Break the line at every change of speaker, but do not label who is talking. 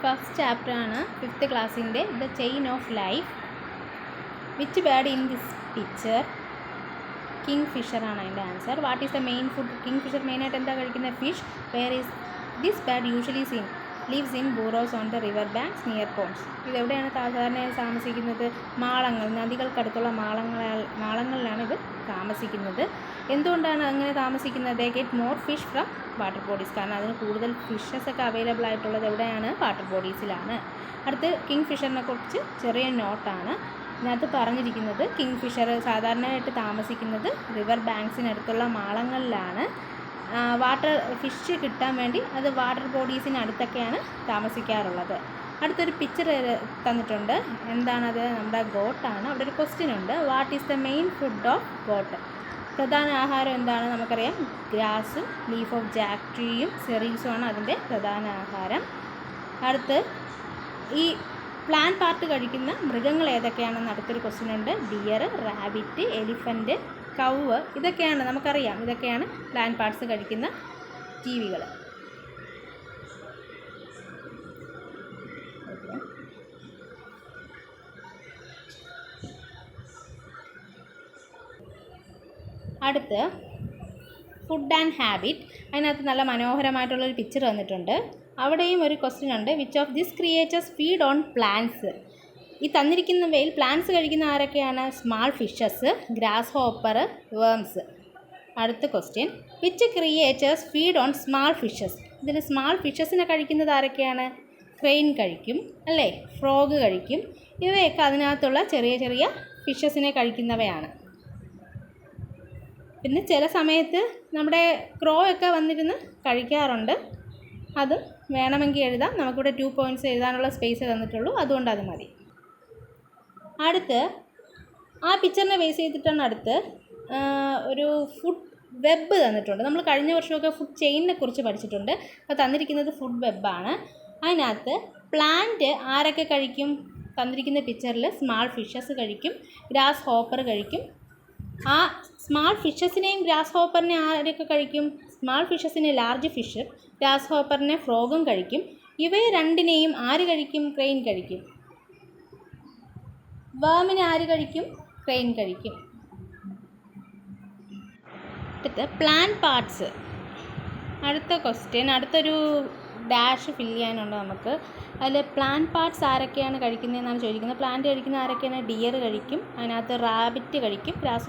First chapter ആണ് 5th ക്ലാസ്സിൻ്റെ the chain of life. Which bird in this picture? Kingfisher ആണ് അതിൻ്റെ answer. What is the main food? Kingfisher മെയിനായിട്ട് എന്താ കഴിക്കുന്ന? Fish. Where is this bird usually seen? Lives in burrows on the river banks near ponds. ഇതെവിടെയാണ് സാധാരണയായി താമസിക്കുന്നത്? മാളങ്ങൾ, നദികൾക്കടുത്തുള്ള മാളങ്ങളിലാണ് ഇത് താമസിക്കുന്നത്. എന്തുകൊണ്ടാണ് അങ്ങനെ താമസിക്കുന്നത്? They get more fish from water bodies. കാരണം അതിന് കൂടുതൽ ഫിഷസ് ഒക്കെ അവൈലബിൾ ആയിട്ടുള്ളത് എവിടെയാണ്? വാട്ടർ ബോഡീസിലാണ്. അടുത്ത് കിങ് ഫിഷറിനെ കുറിച്ച് ചെറിയ നോട്ടാണ്. ഇതിനകത്ത് പറഞ്ഞിരിക്കുന്നത് കിങ് ഫിഷർ സാധാരണയായിട്ട് താമസിക്കുന്നത് റിവർ ബാങ്ക്സിനടുത്തുള്ള മാളങ്ങളിലാണ്. വാട്ടർ ഫിഷ് കിട്ടാൻ വേണ്ടി അത് വാട്ടർ ബോഡീസിനടുത്തൊക്കെയാണ് താമസിക്കാറുള്ളത്. അടുത്തൊരു പിക്ചർ തന്നിട്ടുണ്ട്. എന്താണത്? നമ്മുടെ ഗോട്ടാണ്. അവിടെ ഒരു ക്വസ്റ്റ്യൻ ഉണ്ട്. What is the main food of got? പ്രധാന ആഹാരം എന്താണ്? നമുക്കറിയാം, ഗ്രാസും ലീഫ് ഓഫ് ജാക്ക് ട്രീയും സെറീസുമാണ് അതിൻ്റെ പ്രധാന ആഹാരം. അടുത്ത് ഈ പ്ലാൻ പാർട്ട് കഴിക്കുന്ന മൃഗങ്ങൾ ഏതൊക്കെയാണെന്ന് അടുത്തൊരു ക്വസ്റ്റ്യൻ ഉണ്ട്. Deer, rabbit, elephant, cow. ഇതൊക്കെയാണ് നമുക്കറിയാം, ഇതൊക്കെയാണ് പ്ലാൻ പാർട്സ് കഴിക്കുന്ന ജീവികൾ. അടുത്ത് ഫുഡ് ആൻഡ് ഹാബിറ്റ്. അതിനകത്ത് നല്ല മനോഹരമായിട്ടുള്ളൊരു പിക്ചർ വന്നിട്ടുണ്ട്. അവിടെയും ഒരു ക്വസ്റ്റ്യൻ ഉണ്ട്. Which of this creatures feed on plants? ഈ തന്നിരിക്കുന്നവയിൽ പ്ലാന്റ്സ് കഴിക്കുന്ന ആരൊക്കെയാണ്? Small fishes, grasshopper, worms. അടുത്ത question. Which creatures feed on small fishes? ഇതിൽ സ്മാൾ ഫിഷസിനെ കഴിക്കുന്നത് ആരൊക്കെയാണ്? ക്രെയിൻ കഴിക്കും അല്ലേ, ഫ്രോഗ് കഴിക്കും. ഇവയൊക്കെ അതിനകത്തുള്ള ചെറിയ ചെറിയ ഫിഷസിനെ കഴിക്കുന്നവയാണ്. പിന്നെ ചില സമയത്ത് നമ്മുടെ ക്രോ ഒക്കെ വന്നിരുന്ന് കഴിക്കാറുണ്ട്. അതും വേണമെങ്കിൽ എഴുതാം. നമുക്കിവിടെ 2 പോയിൻറ്റ്സ് എഴുതാനുള്ള സ്പേസ് തന്നിട്ടുള്ളൂ, അതുകൊണ്ട് അത് മതി. അടുത്ത് ആ പിക്ചറിനെ ബേസ് ചെയ്തിട്ടാണ് അടുത്ത് ഒരു ഫുഡ് വെബ് തന്നിട്ടുണ്ട്. നമ്മൾ കഴിഞ്ഞ വർഷമൊക്കെ ഫുഡ് ചെയിനിനെ കുറിച്ച് പഠിച്ചിട്ടുണ്ട്. അപ്പോൾ തന്നിരിക്കുന്നത് ഫുഡ് വെബാണ്. അതിനകത്ത് പ്ലാന്റ് ആരൊക്കെ കഴിക്കും? തന്നിരിക്കുന്ന പിക്ചറിൽ സ്മാൾ ഫിഷസ് കഴിക്കും, ഗ്രാസ് ഹോപ്പർ കഴിക്കും. ആ സ്മാൾ ഫിഷസിനെയും ഗ്രാസ് ഹോപ്പറിനെ ആരൊക്കെ കഴിക്കും? സ്മാൾ ഫിഷസിനെ ലാർജ് ഫിഷ്, ഗ്രാസ് ഹോപ്പറിനെ ഫ്രോഗും കഴിക്കും. ഇവയെ രണ്ടിനെയും ആര് കഴിക്കും? ക്രെയിൻ കഴിക്കും. വേമിനെ ആര് കഴിക്കും? ക്രെയിൻ കഴിക്കും. അടുത്ത് പ്ലാൻ പാർട്സ്. അടുത്ത ക്വസ്റ്റ്യൻ, അടുത്തൊരു ഡാഷ് ഫില്ല് ചെയ്യാനുണ്ട് നമുക്ക്. അതിൽ പ്ലാൻ പാർട്സ് ആരൊക്കെയാണ് കഴിക്കുന്നതെന്നാണ് ചോദിക്കുന്നത്. പ്ലാന്റ് കഴിക്കുന്ന ആരൊക്കെയാണ്? ഡിയർ കഴിക്കും, അതിനകത്ത് റാബിറ്റ് കഴിക്കും, ഗ്രാസ്